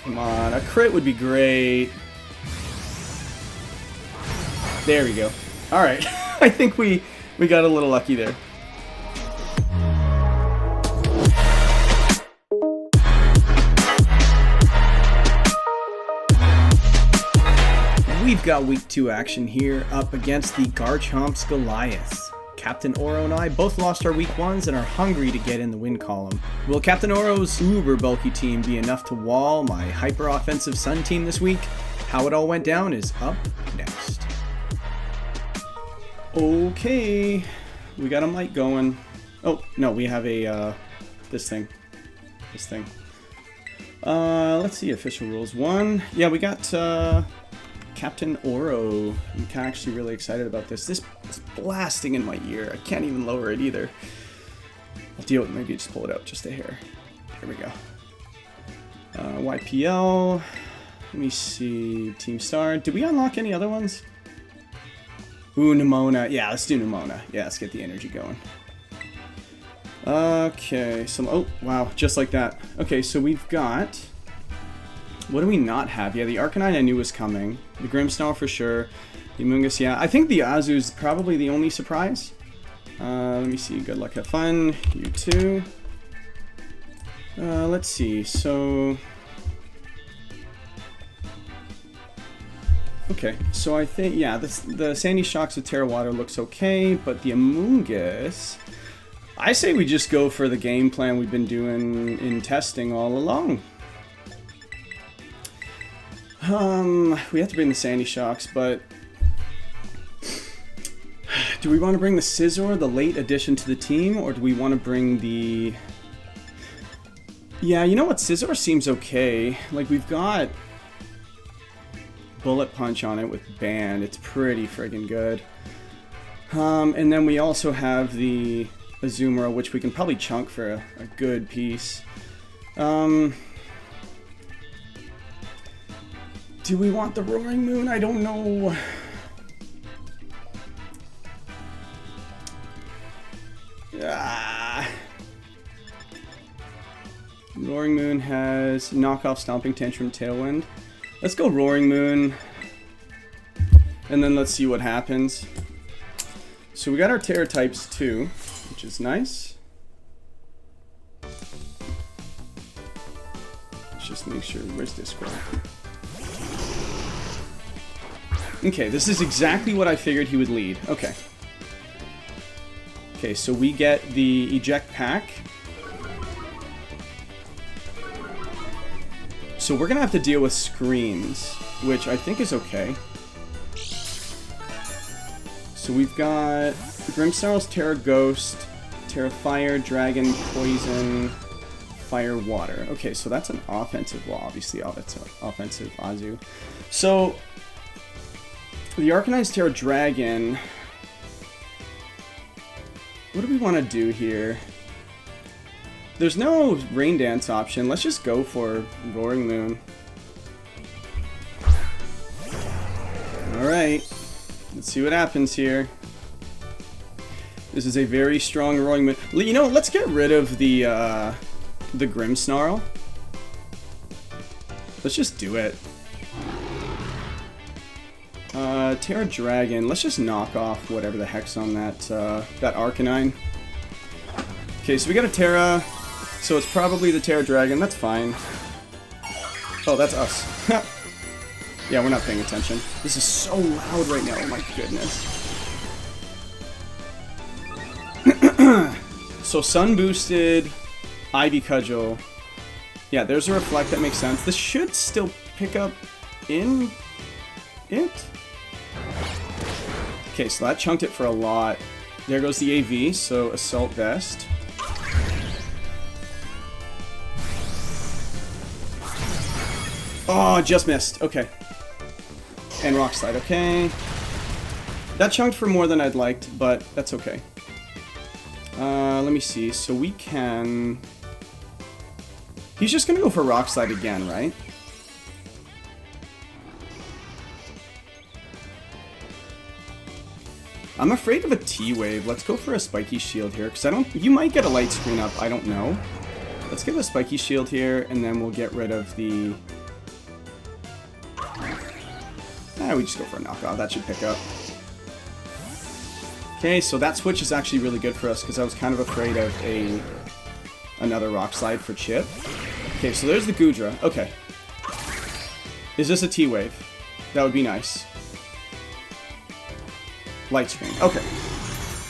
Come on, a crit would be great. There we go. Alright, I think we got a little lucky there. We've got week 2 action here up against the Garchomp's Goliaths. CptAuro and I both lost our week 1s and are hungry to get in the win column. Will CptAuro's uber bulky team be enough to wall my hyper offensive Sun team this week? How it all went down is up next. Okay, we got a mic going. Oh, no, we have a, this thing. Let's see, official rules 1. Yeah, we got, CptAuro. I'm actually really excited about this. This is blasting in my ear. I can't even lower it either. I'll deal with it. Maybe just pull it out just a hair. Here we go. YPL. Let me see. Team Star. Did we unlock any other ones? Ooh, Nemona. Yeah, let's do Nemona. Yeah, let's get the energy going. Okay. Oh, wow. Just like that. Okay, so we've got... What do we not have? Yeah, the Arcanine I knew was coming. The Grimmsnarl for sure. The Amoonguss, yeah. I think the Azu's probably the only surprise. Let me see. Good luck, have fun. You too. Let's see. So... Okay, so I think, yeah, the Sandy Shocks with Terra Water looks okay, but the Amoonguss... I say we just go for the game plan we've been doing in testing all along. We have to bring the Sandy Shocks, but do we want to bring the Scizor, the late addition to the team, or do we want to bring the... Yeah, you know what? Scizor seems okay. Like, we've got Bullet Punch on it with Band. It's pretty friggin' good. And then we also have the Azumarill, which we can probably chunk for a good piece. Do we want the Roaring Moon? I don't know. Roaring Moon has knockoff Stomping Tantrum Tailwind. Let's go Roaring Moon. And then let's see what happens. So we got our Terra types too, which is nice. Let's just make sure, where's Discord? Okay, this is exactly what I figured he would lead. Okay. Okay, so we get the Eject Pack. So we're gonna have to deal with screens, which I think is okay. So we've got Grimmsnarl's Terra Ghost, Terra Fire, Dragon, Poison, Fire, Water. Okay, so that's an offensive wall, obviously. Oh, that's an offensive Azu. So... the Arcanine's Terra Dragon. What do we want to do here? There's no Rain Dance option. Let's just go for Roaring Moon. Alright. Let's see what happens here. This is a very strong Roaring Moon. You know, let's get rid of the Grimmsnarl. Let's just do it. Terra Dragon. Let's just knock off whatever the heck's on that Arcanine. Okay, so we got a Terra. So it's probably the Terra Dragon. That's fine. Oh, that's us. Yeah, we're not paying attention. This is so loud right now. Oh my goodness. So Sun boosted Ivy Cudgel. Yeah, there's a Reflect. That makes sense. This should still pick up in it. Okay, so that chunked it for a lot. There goes the AV, so Assault Vest. Oh, just missed. Okay. And Rock Slide, okay. That chunked for more than I'd liked, but that's okay. Let me see. So we can... He's just gonna go for Rock Slide again, right? I'm afraid of a T-Wave. Let's go for a Spiky Shield here, because I don't... You might get a Light Screen up, I don't know. Let's get a Spiky Shield here, and then we'll get rid of the We just go for a knockoff. That should pick up. Okay, so that switch is actually really good for us because I was kind of afraid of another Rock Slide for Chip. Okay, so there's the Goodra. Okay. Is this a T-Wave? That would be nice. Light Screen. Okay.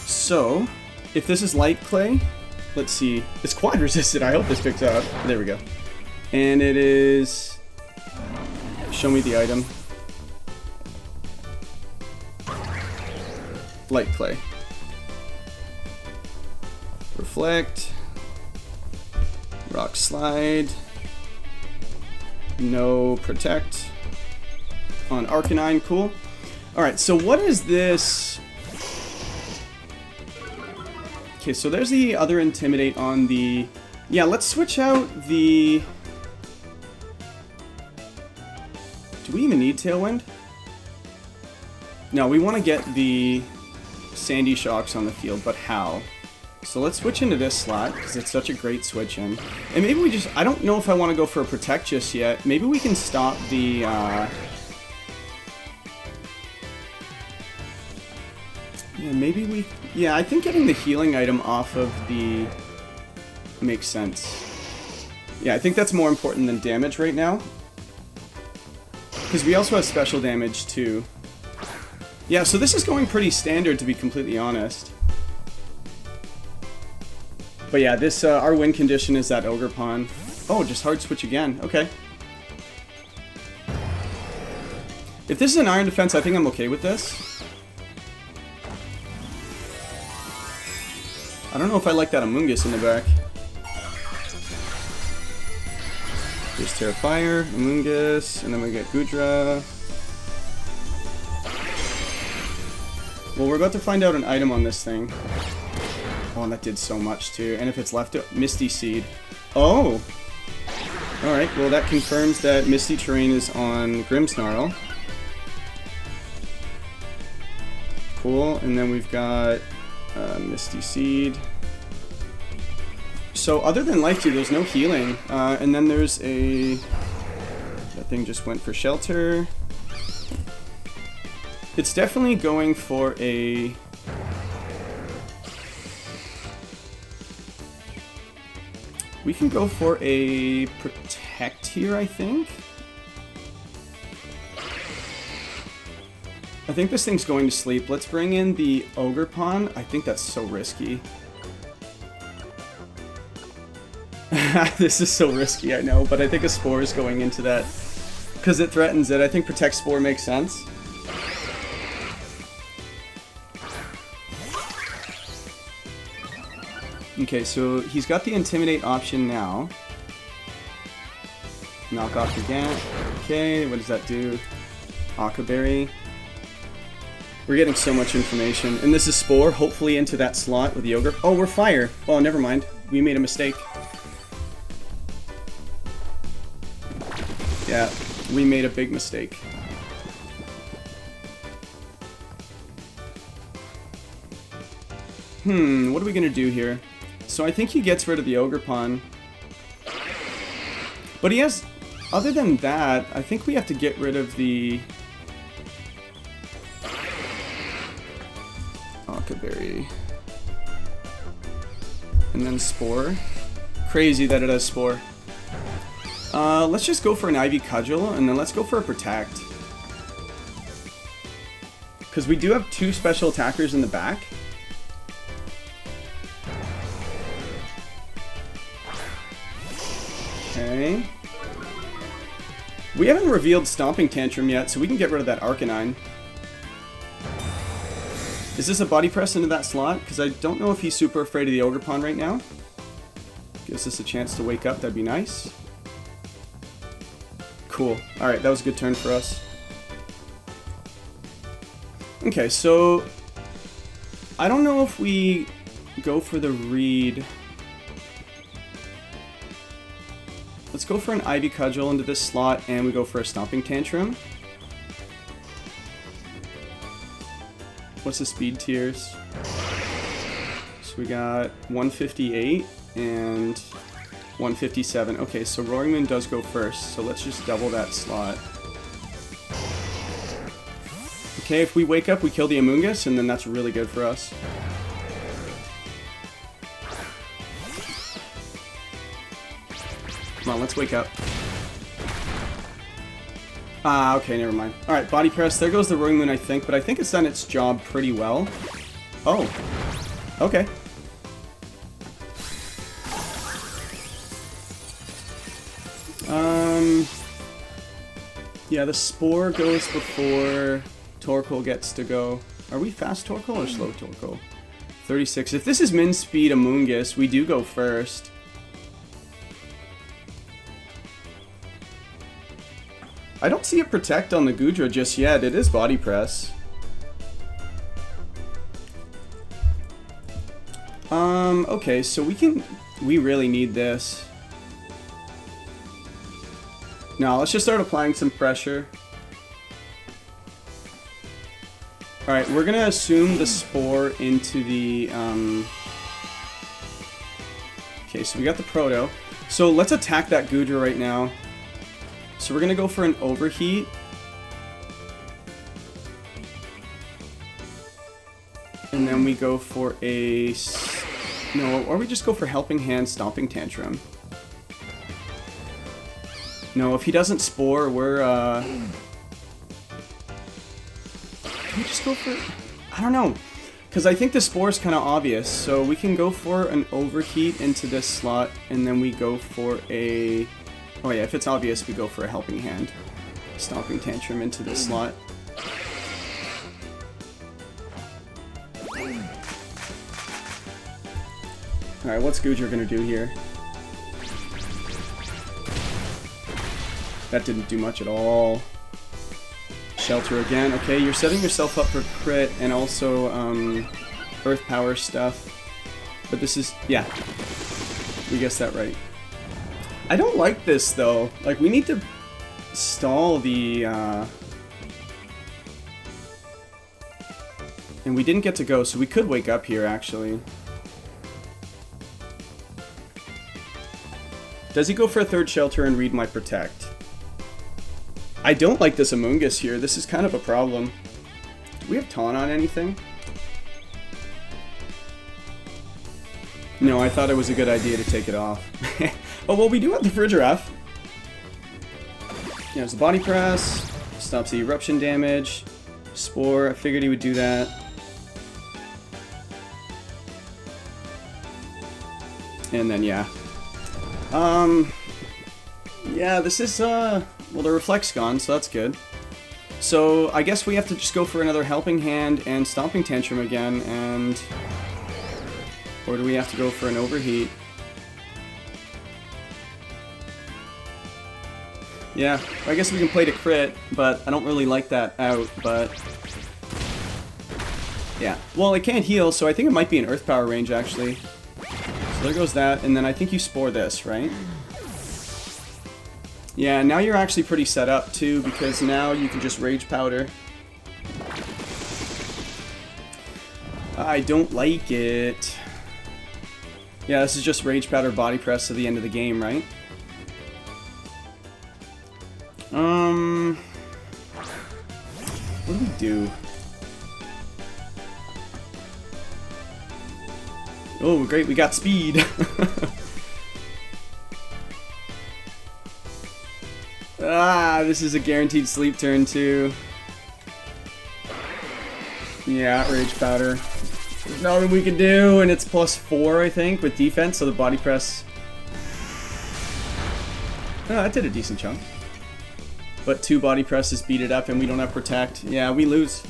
So, if this is Light Clay, let's see. It's quad resisted. I hope this picks up. There we go. And it is... Show me the item. Light Clay. Reflect. Rock Slide. No Protect. On Arcanine, cool. Alright, so what is this? Okay, so there's the other Intimidate on the... Yeah, let's switch out the... Do we even need Tailwind? No, we want to get the Sandy Shocks on the field, but how? So let's switch into this slot, because it's such a great switch in. And maybe we just... I don't know if I want to go for a Protect just yet. Maybe we can stop the... Yeah, maybe we... Yeah, I think getting the healing item off of the... makes sense. Yeah, I think that's more important than damage right now. Because we also have special damage, too. Yeah, so this is going pretty standard, to be completely honest. But yeah, this, our win condition is that Ogerpon. Oh, just hard switch again. Okay. If this is an Iron Defense, I think I'm okay with this. I don't know if I like that Amoonguss in the back. There's Terrafire, Amoonguss, and then we get Goodra. Well, we're about to find out an item on this thing. Oh, and that did so much too. And if it's left, Misty Seed. Oh! Alright, well that confirms that Misty Terrain is on Grimmsnarl. Cool, and then we've got Misty Seed. So other than Life Tube, there's no healing. And then there's a... That thing just went for Shelter. It's definitely going for a... We can go for a Protect here, I think. I think this thing's going to sleep. Let's bring in the Ogerpon. I think that's so risky. This is so risky, I know, but I think a Spore is going into that. Because it threatens it. I think Protect Spore makes sense. Okay, so he's got the Intimidate option now. Knock off again. Okay, what does that do? Akaberry. We're getting so much information. And this is Spore, hopefully into that slot with the Ogre. Oh, we're Fire. Oh, never mind. We made a mistake. Yeah, we made a big mistake. What are we gonna do here? So I think he gets rid of the Ogerpon. But he has... Other than that, I think we have to get rid of the... Akaberry. And then Spore. Crazy that it has Spore. Let's just go for an Ivy Cudgel, and then let's go for a Protect. Because we do have two special attackers in the back. Okay. We haven't revealed Stomping Tantrum yet, so we can get rid of that Arcanine. Is this a Body Press into that slot? Because I don't know if he's super afraid of the Ogerpon right now. Gives us a chance to wake up, that'd be nice. Cool. Alright, that was a good turn for us. Okay, so... I don't know if we go for the read... Let's go for an Ivy Cudgel into this slot, and we go for a Stomping Tantrum. What's the speed tiers? So we got 158 and 157. Okay, so Roaring Moon does go first, so let's just double that slot. Okay, if we wake up, we kill the Amoonguss, and then that's really good for us. Come on, let's wake up. Ah, okay, never mind. Alright, Body Press. There goes the Roaring Moon, I think, but I think it's done its job pretty well. Oh. Okay. Yeah, the Spore goes before Torkoal gets to go. Are we fast Torkoal or slow Torkoal? 36. If this is min speed Amoonguss, we do go first. I don't see a Protect on the Goodra just yet. It is Body Press. Okay, so we really need this. No, let's just start applying some pressure. Alright, we're gonna assume the Spore into the, Okay, so we got the Proto. So let's attack that Goodra right now. So we're gonna go for an Overheat. And then we go for a... No, or we just go for Helping Hand, Stomping Tantrum. No, if he doesn't Spore, we're, Can we just go for... I don't know. Because I think the Spore is kind of obvious. So we can go for an Overheat into this slot, and then we go for a... Oh yeah, if it's obvious, we go for a Helping Hand. Stomping Tantrum into this slot. Alright, what's Goodra gonna do here? That didn't do much at all. Shelter again. Okay, you're setting yourself up for crit and also Earth Power stuff. But this is... yeah. We guessed that right. I don't like this, though. Like, we need to stall the... And we didn't get to go, so we could wake up here, actually. Does he go for a third Shelter and read my Protect? I don't like this Amoonguss here. This is kind of a problem. Do we have Taunt on anything? No, I thought it was a good idea to take it off. Oh, well, we do have the Frigiraf. There's the Body Press. Stops the Eruption damage. Spore, I figured he would do that. And then, yeah. Yeah, this is, well, the Reflect's gone, so that's good. So, I guess we have to just go for another Helping Hand and Stomping Tantrum again, and... Or do we have to go for an Overheat? Yeah, I guess we can play to crit, but I don't really like that out, but... Yeah. Well, it can't heal, so I think it might be an Earth Power range, actually. So there goes that, and then I think you Spore this, right? Yeah, now you're actually pretty set up, too, because now you can just Rage Powder. I don't like it. Yeah, this is just Rage Powder Body Press to the end of the game, right? What do we do? Oh, great, we got speed. Ah, this is a guaranteed sleep turn, too. Yeah, Rage Powder. There's nothing we can do, and it's +4, I think, with defense, so the Body Press... Oh, that did a decent chunk. But 2 Body Presses beat it up, and we don't have Protect. Yeah, we lose.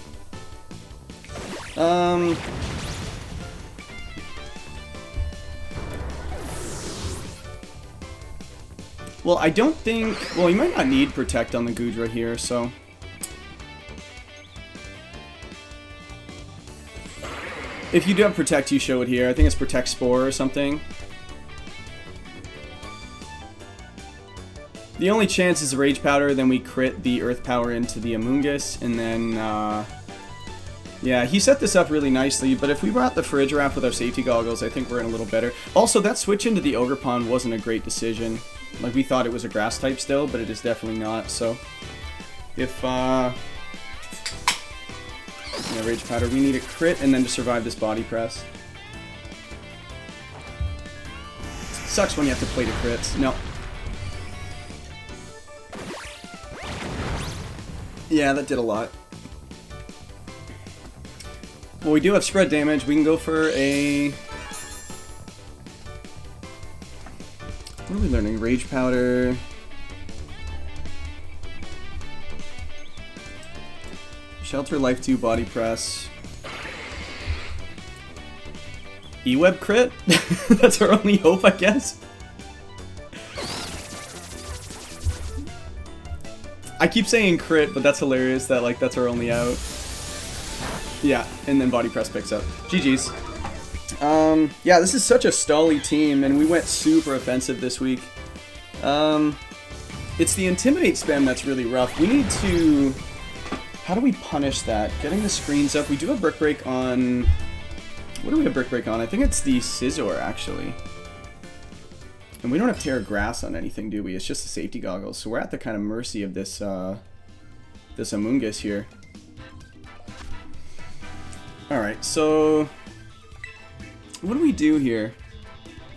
Well, I don't think... Well, you might not need Protect on the Goodra here, so... If you do have Protect, you show it here. I think it's Protect Spore or something. The only chance is Rage Powder, then we crit the Earth Power into the Amoonguss, and then, yeah, he set this up really nicely, but if we brought the Frigiraf with our safety goggles, I think we're in a little better. Also, that switch into the Ogerpon wasn't a great decision. Like, we thought it was a Grass type still, but it is definitely not, so... If, Yeah, Rage Powder. We need a crit and then to survive this body press. Sucks when you have to play to crits. No. Yeah, that did a lot. Well, we do have spread damage. We can go for a... What are we learning? Rage Powder. Shelter, Life 2, Body Press. E-Web crit? That's our only hope, I guess. I keep saying crit, but that's hilarious that, like, that's our only out. Yeah, and then Body Press picks up. GG's. Yeah, this is such a stally team, and we went super offensive this week. It's the Intimidate spam that's really rough. We need to... How do we punish that? Getting the screens up. We do have Brick Break on... What do we have Brick Break on? I think it's the Scizor, actually. And we don't have Terra Grass on anything, do we? It's just the safety goggles. So we're at the kind of mercy of this, this Amoonguss here. Alright, so... What do we do here?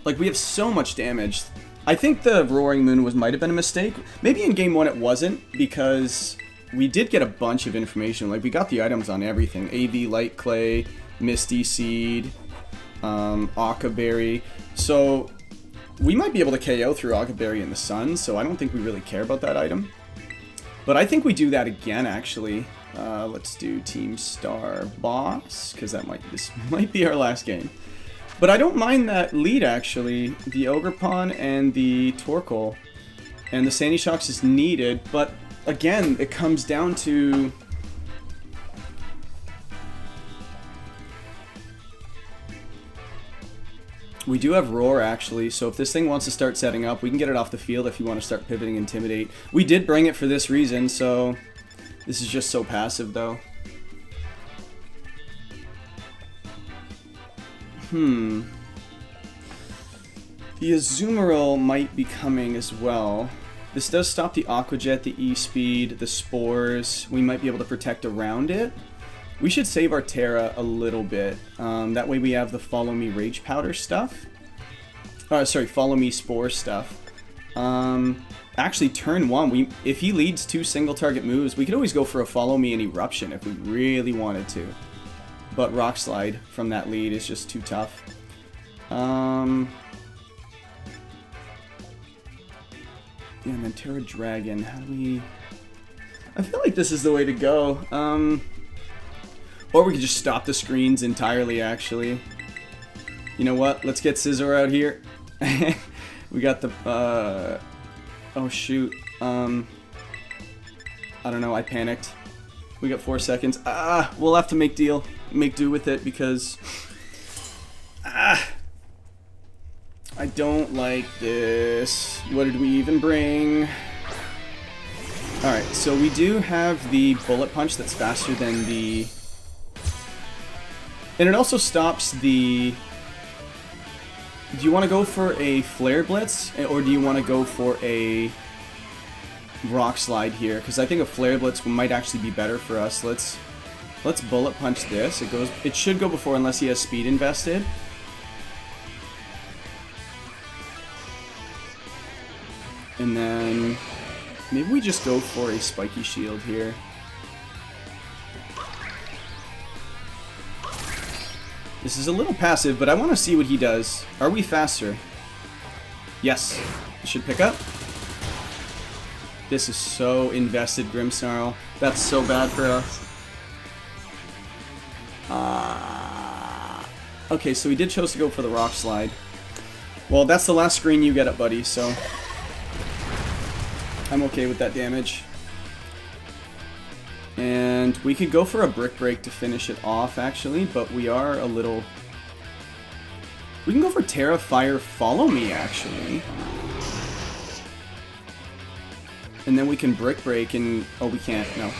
Like, we have so much damage. I think the Roaring Moon might have been a mistake. Maybe in Game 1 it wasn't, because... We did get a bunch of information, like we got the items on everything. AV Light Clay, Misty Seed, Occa Berry. So we might be able to KO through Occa Berry in the sun, so I don't think we really care about that item. But I think we do that again, actually. Let's do Team Star Boss, because this might be our last game. But I don't mind that lead, actually. The Ogerpon and the Torkoal. And the Sandy Shocks is needed, but... Again, it comes down to... We do have Roar, actually, so if this thing wants to start setting up, we can get it off the field if you want to start pivoting Intimidate. We did bring it for this reason, so... This is just so passive, though. The Azumarill might be coming as well. This does stop the Aqua Jet, the E-Speed, the Spores. We might be able to protect around it. We should save our Terra a little bit. That way we have the Follow Me Rage Powder stuff. Sorry, Follow Me Spore stuff. Actually, turn 1, if he leads 2 single target moves, we could always go for a Follow Me and Eruption if we really wanted to. But Rock Slide from that lead is just too tough. Yeah, and then Terra Dragon, how do we... I feel like this is the way to go. Or we could just stop the screens entirely, actually. You know what? Let's get Scizor out here. We got the... Oh, shoot. I don't know, I panicked. We got 4 seconds. We'll have to make do with it, because... I don't like this. What did we even bring? Alright, so we do have the Bullet Punch that's faster than the... And it also stops the... Do you want to go for a Flare Blitz? Or do you want to go for a Rock Slide here? Because I think a Flare Blitz might actually be better for us. Let's Bullet Punch this. It should go before unless he has speed invested. And then maybe we just go for a Spiky Shield here. This is a little passive, but I want to see what he does. Are we faster? Yes. It should pick up. This is so invested, Grimmsnarl. That's so bad for us. Okay, so we did chose to go for the Rock Slide. Well, that's the last screen you get up, buddy, so... I'm okay with that damage. And we could go for a Brick Break to finish it off, actually, but we are a little... We can go for Terra Fire Follow Me, actually. And then we can Brick Break and... Oh, we can't, no.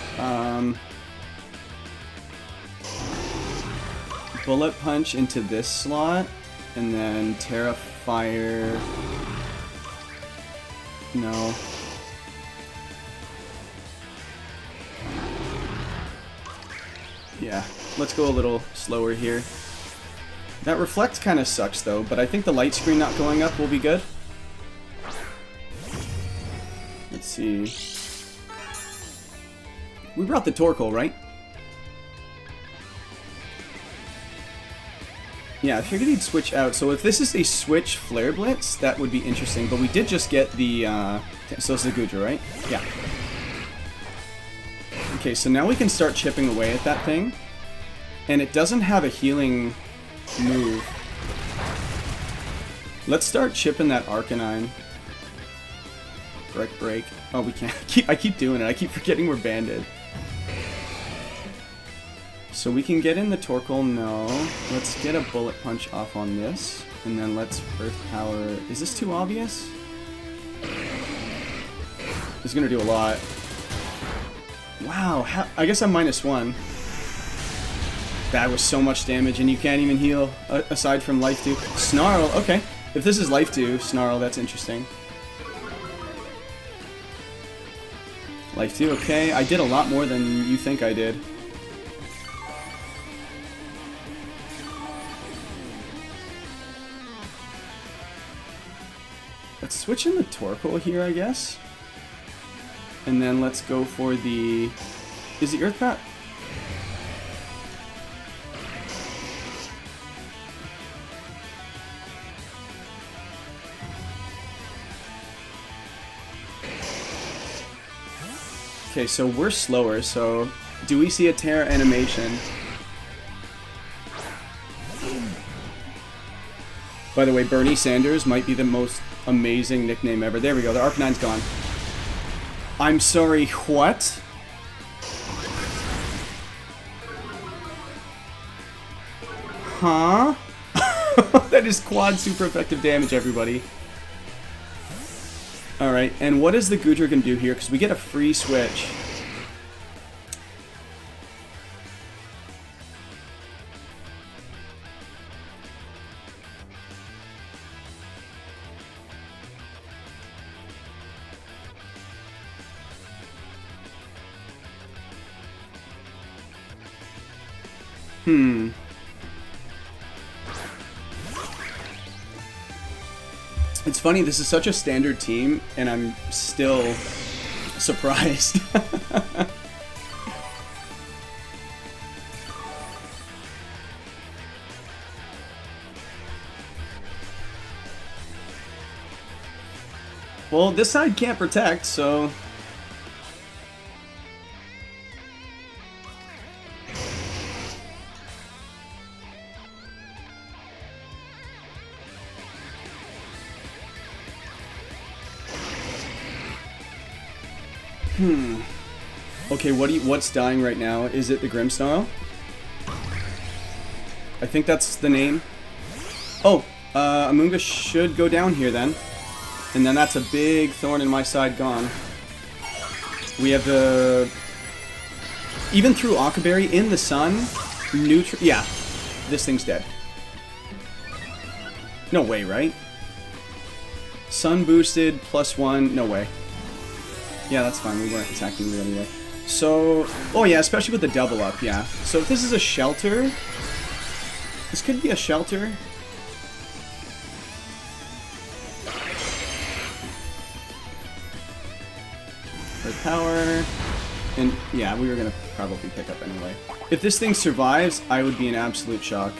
Bullet Punch into this slot, and then Terra Fire... No. Yeah, let's go a little slower here. That reflect kind of sucks though, but I think the light screen not going up will be good. Let's see. We brought the Torkoal, right? Yeah, I figured he'd switch out. So if this is a switch Flare Blitz, that would be interesting. But we did just get the... so it's the Goodra, right? Yeah. Okay, so now we can start chipping away at that thing. And it doesn't have a healing move. Let's start chipping that Arcanine. Break. Oh, we can't. I keep doing it. I keep forgetting we're banded. So we can get in the Torkoal, no. Let's get a Bullet Punch off on this. And then let's Earth Power. Is this too obvious? It's gonna do a lot. Wow, I guess I'm -1. That was so much damage, and you can't even heal aside from Life 2. Snarl, okay. If this is Life 2, Snarl, that's interesting. Life 2, okay. I did a lot more than you think I did. Let's switch in the Torkoal here, I guess. And then let's go for the... Is the Earth Power? Okay, so we're slower, so do we see a Terra animation? By the way, Bernie Sanders might be the most amazing nickname ever. There we go, the Arcanine's gone. I'm sorry, what? Huh? That is quad super effective damage, everybody. Alright, and what is the Goodra gonna do here? Because we get a free switch. It's funny, this is such a standard team, and I'm still surprised. Well, this side can't protect, so... Okay, what's dying right now? Is it the Grimmsnarl? I think that's the name. Oh, Amoonguss should go down here then. And then that's a big thorn in my side gone. We have the... Even through Occaberry in the sun, yeah, this thing's dead. No way, right? Sun boosted, +1, no way. Yeah, that's fine, we weren't attacking you anyway. So, oh yeah, especially with the double up, yeah. So if this is a shelter, this could be a shelter. Earth Power, and yeah, we were gonna probably pick up anyway. If this thing survives, I would be in absolute shock.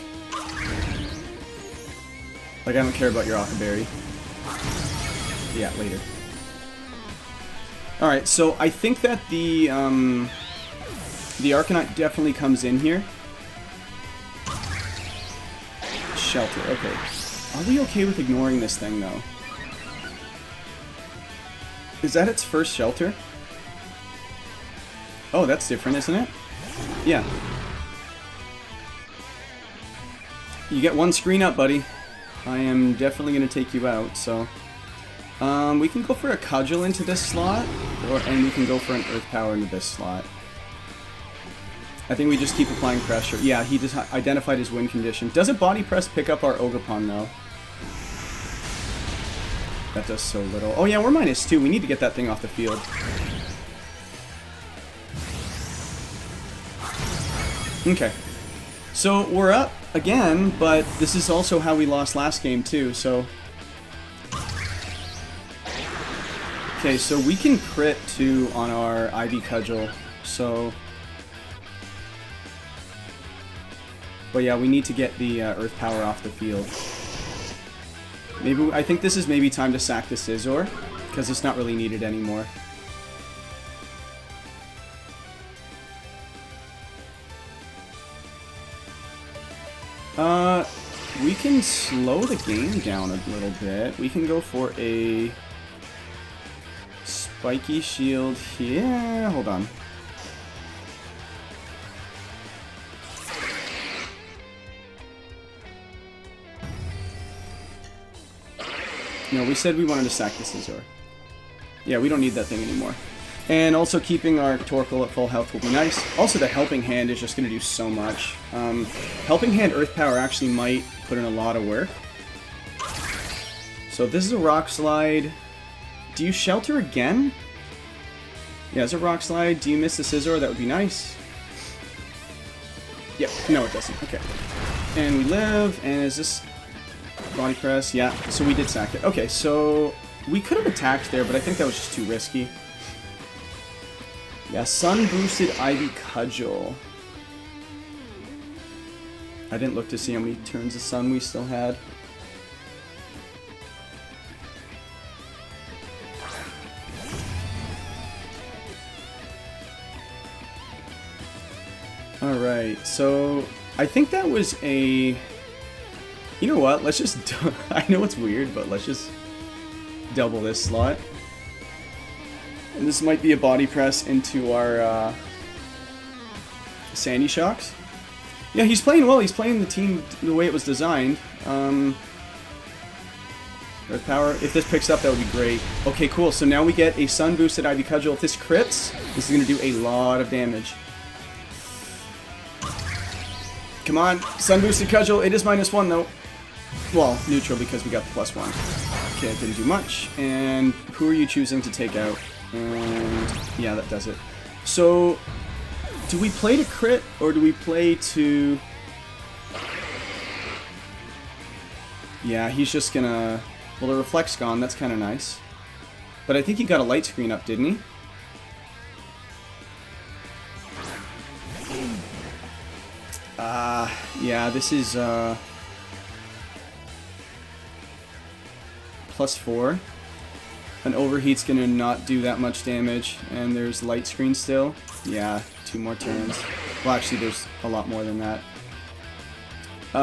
Like, I don't care about your Occaberry. Yeah, later. Alright, so I think that the Arcanine definitely comes in here. Shelter, okay. Are we okay with ignoring this thing, though? Is that its first shelter? Oh, that's different, isn't it? Yeah. You get one screen up, buddy. I am definitely going to take you out, so... we can go for a Cudgel into this slot, and we can go for an Earth Power into this slot. I think we just keep applying pressure. Yeah, he just identified his win condition. Doesn't Body Press pick up our Ogerpon, though? That does so little. Oh yeah, we're -2. We need to get that thing off the field. Okay. So we're up again, but this is also how we lost last game too, so... Okay, so we can crit too on our Ivy Cudgel, so... But yeah, we need to get the Earth Power off the field. Maybe I think this is maybe time to sack the Scizor, because it's not really needed anymore. We can slow the game down a little bit. We can go for a spiky shield here. Hold on. No, we said we wanted to sack the Scizor. Yeah, we don't need that thing anymore. And also keeping our Torkoal at full health will be nice. Also, the Helping Hand is just going to do so much. Helping Hand Earth Power actually might put in a lot of work. So if this is a Rock Slide, do you Shelter again? Yeah, it's a Rock Slide. Do you miss the Scizor? That would be nice. Yep, no it doesn't. Okay. And we live, and is this Body Press? Yeah, so we did sack it. Okay, so we could have attacked there, but I think that was just too risky. Yeah, Sun boosted Ivy Cudgel. I didn't look to see how many turns of Sun we still had. Alright, so I think that was a... You know what, let's just... I know it's weird, but let's just double this slot. And this might be a Body Press into our Sandy Shocks. Yeah, he's playing well. He's playing the team the way it was designed. Earth Power. If this picks up, that would be great. Okay, cool. So now we get a Sun boosted Ivy Cudgel. If this crits, this is going to do a lot of damage. Come on, Sun boosted Cudgel. It is -1 though. Well, neutral because we got the +1. Okay, it didn't do much. And who are you choosing to take out? And yeah, that does it. So, do we play to crit, or do we play to... Yeah, he's just gonna... Well, the Reflect's gone, that's kind of nice. But I think he got a Light Screen up, didn't he? Yeah, this is, +4. An Overheat's gonna not do that much damage, and there's Light Screen still. Yeah, 2 more turns. Well, actually, there's a lot more than that.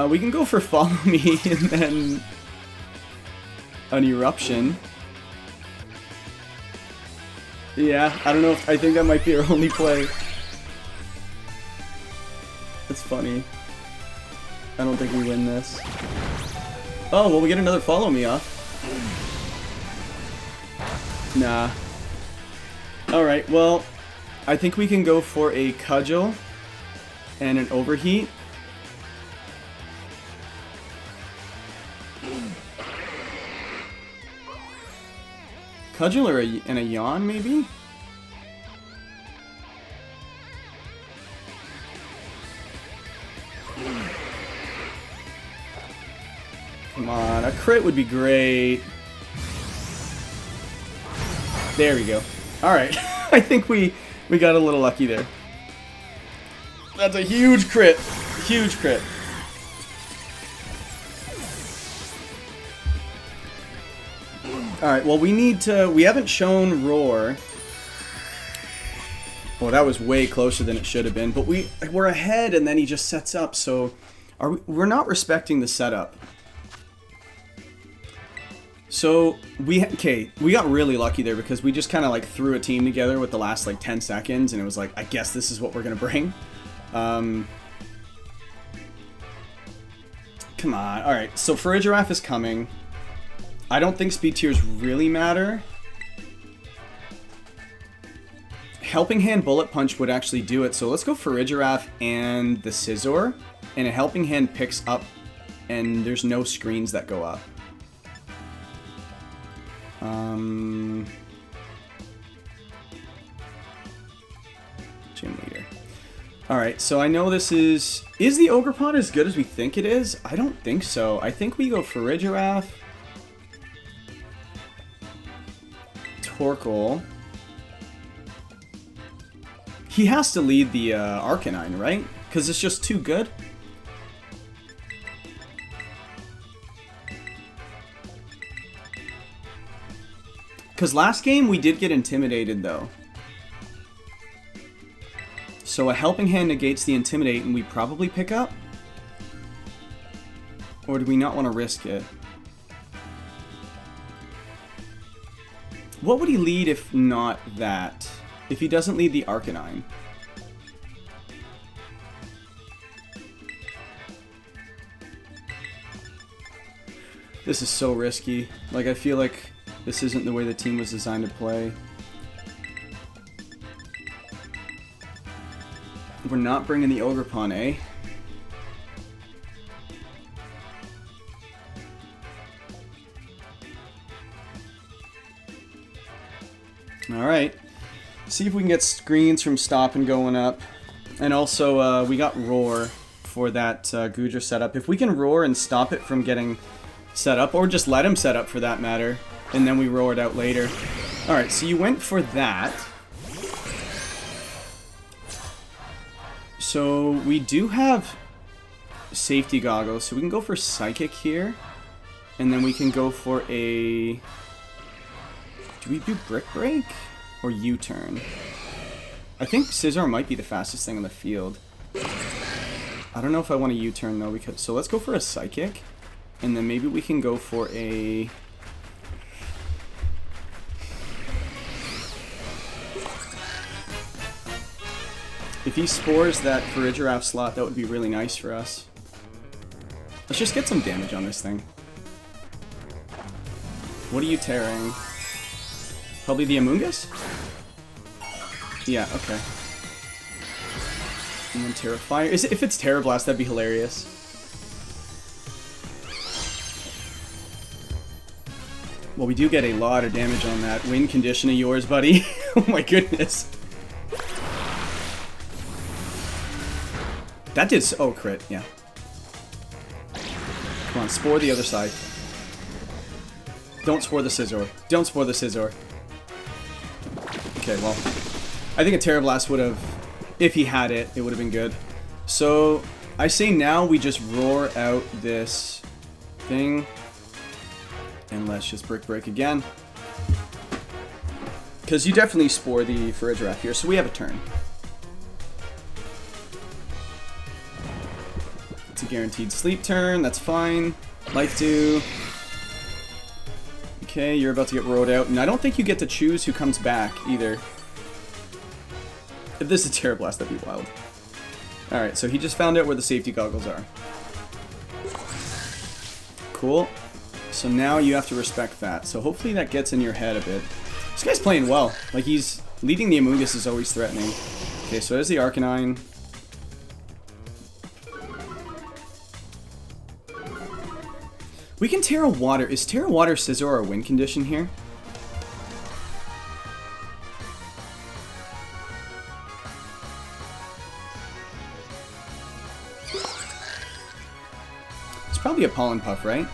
We can go for Follow Me, and then an Eruption. Yeah, I don't know if... I think that might be our only play. That's funny. I don't think we win this. Oh, well, we get another Follow Me off. Nah. Alright, well, I think we can go for a Cudgel and an Overheat. Cudgel or and a Yawn, maybe? Come on, a crit would be great. There we go. Alright, I think we got a little lucky there. That's a huge crit. Huge crit. Alright, well we need to... We haven't shown Roar. Well, that was way closer than it should have been, but we're ahead and then he just sets up, so... We're not respecting the setup. So, we got really lucky there because we just kind of like threw a team together with the last like 10 seconds and it was like, I guess this is what we're going to bring. Come on. Alright, so Farigiraf is coming. I don't think speed tiers really matter. Helping Hand Bullet Punch would actually do it, so let's go Farigiraf and the Scizor. And a Helping Hand picks up and there's no screens that go up. Gym Leader. Alright, so I know this is... Is the Ogerpon as good as we think it is? I don't think so. I think we go Farigiraf, Torkoal. He has to lead the Arcanine, right? Because it's just too good? Because last game we did get intimidated, though. So a Helping Hand negates the Intimidate, and we probably pick up? Or do we not want to risk it? What would he lead if not that? If he doesn't lead the Arcanine? This is so risky. Like, I feel like this isn't the way the team was designed to play. We're not bringing the Ogerpon, eh? Alright. See if we can get screens from stopping going up. And also, we got Roar for that Goodra setup. If we can Roar and stop it from getting set up, or just let him set up for that matter, and then we roar it out later. Alright, so you went for that. So we do have safety goggles, so we can go for Psychic here, and then we can go for a... Do we do Brick Break or U-turn? I think Scizor might be the fastest thing on the field. I don't know if I want a U-turn though, because so let's go for a Psychic, and then maybe we can go for a... If he spores that Farigiraf slot, that would be really nice for us. Let's just get some damage on this thing. What are you tearing? Probably the Amoonguss? Yeah, okay. And then Terra Fire. If it's Terra Blast, that'd be hilarious. Well, we do get a lot of damage on that wind condition of yours, buddy. Oh my goodness. That did... Oh, crit, yeah. Come on, spore the other side. Don't spore the Scizor. Don't spore the Scizor. Okay, well... I think a Terra Blast would have... If he had it, it would have been good. So, I say now we just roar out this thing. And let's just Brick Break again. Because you definitely spore the Farigiraf here, so we have a turn. It's a guaranteed sleep turn, that's fine. Life Dew. Okay, you're about to get rolled out, and I don't think you get to choose who comes back either. If this is Terra Blast, that'd be wild. Alright, so he just found out where the safety goggles are. Cool. So now you have to respect that. So hopefully that gets in your head a bit. This guy's playing well. Like, he's... Leading the Amoonguss is always threatening. Okay, so there's the Arcanine. We can Terra Water. Is Terra Water Scizor a win condition here? It's probably a Pollen Puff, right?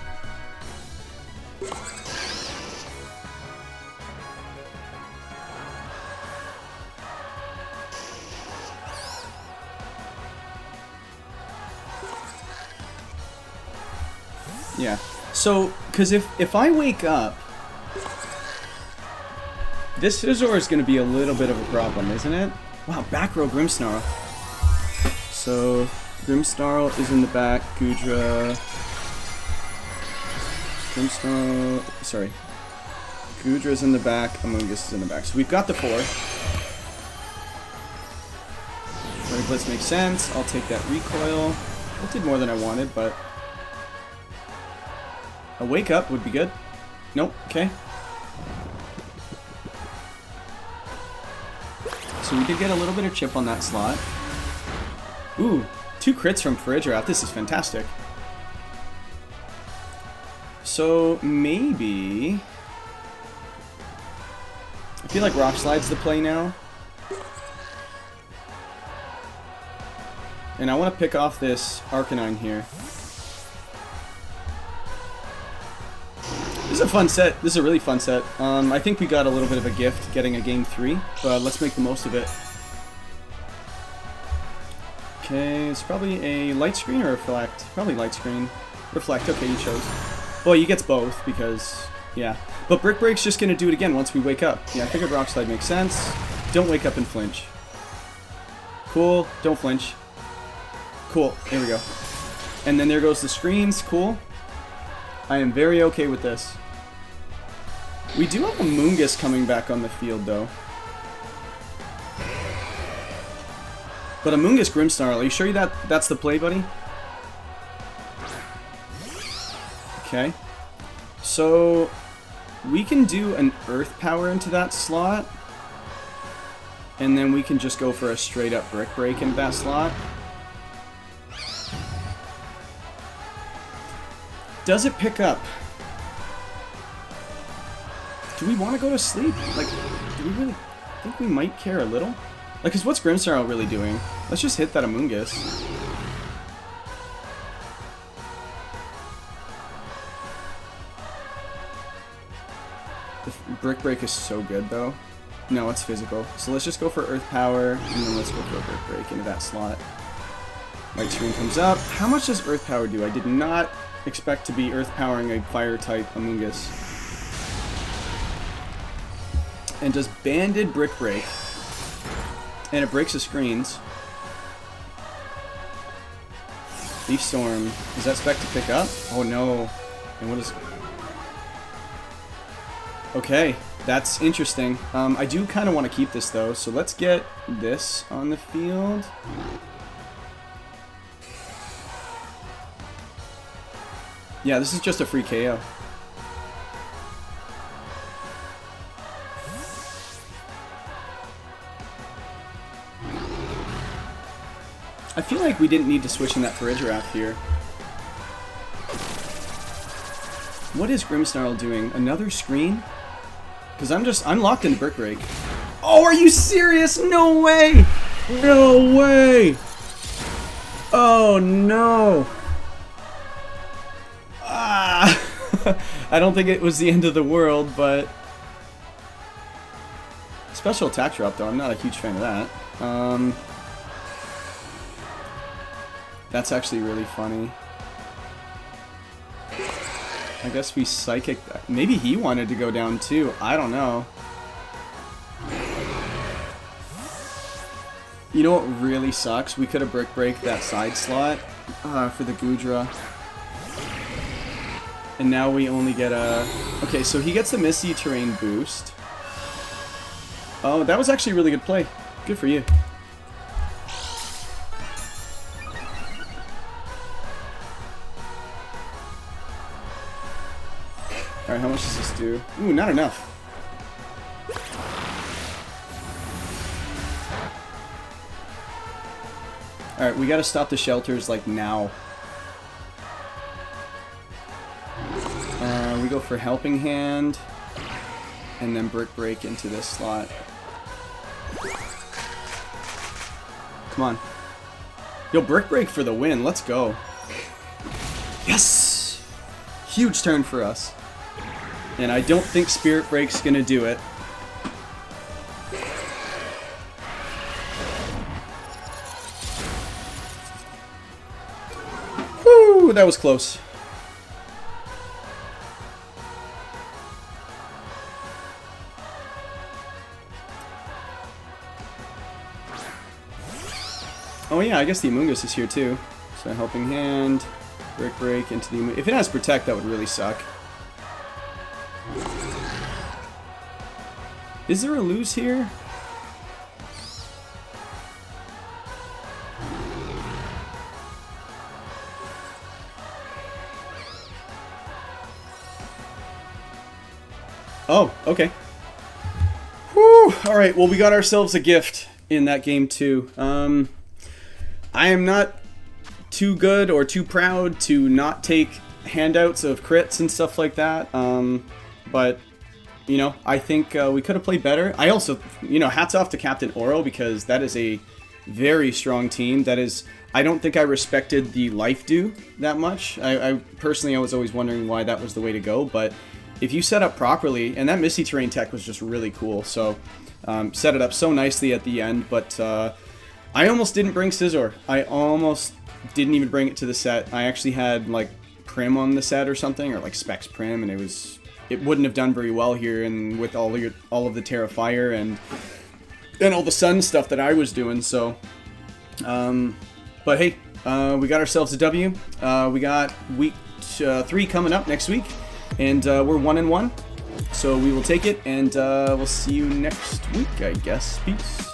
Yeah. So, because if I wake up, this Scizor is going to be a little bit of a problem, isn't it? Wow, back row Grimmsnarl. So, Grimmsnarl is in the back, Goodra... Grimmsnarl... Sorry. Goodra's in the back, Amoonguss is in the back. So we've got the 4. Flurry Blitz makes sense. I'll take that recoil. That did more than I wanted, but... A wake up would be good. Nope, okay. So we did get a little bit of chip on that slot. Ooh, 2 crits from Farigiraf. This is fantastic. So maybe... I feel like Rock Slide's the play now. And I want to pick off this Arcanine here. This is a fun set. This is a really fun set. I think we got a little bit of a gift getting a game 3, but let's make the most of it. Okay, it's probably a light screen or reflect? Probably light screen. Reflect, okay, you chose. Well, he gets both because, yeah. But Brick Break's just going to do it again once we wake up. Yeah, I figured Rock Slide makes sense. Don't wake up and flinch. Cool, don't flinch. Cool, there we go. And then there goes the screens, cool. I am very okay with this. We do have a Moongus coming back on the field, though. But a Moongus Grimmsnarl, are you sure that's the play, buddy? Okay. So, we can do an Earth Power into that slot. And then we can just go for a straight-up Brick Break into that slot. Does it pick up? Do we want to go to sleep? Like, do we really think we might care a little? Like, cause what's Grimmsnarl really doing? Let's just hit that Amoonguss. The Brick Break is so good, though. No, it's physical. So let's just go for Earth Power, and then let's go for a Brick Break into that slot. Light Screen comes up. How much does Earth Power do? I did not expect to be Earth Powering a Fire-type Amoonguss. And does Banded Brick Break. And it breaks the screens. Leaf Storm. Is that spec to pick up? Oh no. And what is... Okay, that's interesting. I do kind of want to keep this though, so let's get this on the field. Yeah, this is just a free KO. I feel like we didn't need to switch in that Farigiraf here. What is Grimmsnarl doing? Another screen? Because I'm locked into Brick Break. Oh, are you serious? No way! No way! Oh, no! Ah! I don't think it was the end of the world, but... Special attack drop, though. I'm not a huge fan of that. That's actually really funny. I guess we Psychic... Maybe he wanted to go down too. I don't know. You know what really sucks? We could have Brick Break that side slot for the Goodra. And now we only get a... Okay, so he gets the Misty Terrain boost. Oh, that was actually a really good play. Good for you. Alright, how much does this do? Ooh, not enough. Alright, we gotta stop the shelters, like, now. We go for Helping Hand, and then Brick Break into this slot. Come on. Yo, Brick Break for the win, let's go. Yes! Huge turn for us. And I don't think Spirit Break's gonna do it. Whew, that was close. Oh yeah, I guess the Amoonguss is here too. So Helping Hand, Brick Break into the Amoonguss. If it has Protect, that would really suck. Is there a lose here? Oh, okay. Whew. Alright, well we got ourselves a gift in that game too. I am not too good or too proud to not take handouts of crits and stuff like that. But... You know, I think we could have played better. I also, you know, hats off to CptAuro because that is a very strong team. That is, I don't think I respected the life dew that much. I personally, I was always wondering why that was the way to go, but if you set up properly, and that Misty Terrain tech was just really cool, so set it up so nicely at the end, but I almost didn't bring Scizor. I almost didn't even bring it to the set. I actually had like Prim on the set or something, or like Specs Prim, and it wouldn't have done very well here, and with all of the Terra Fire and all the Sun stuff that I was doing. So, but hey, we got ourselves a W. We got week 3 coming up next week, and we're 1-1. So we will take it, and we'll see you next week, I guess. Peace.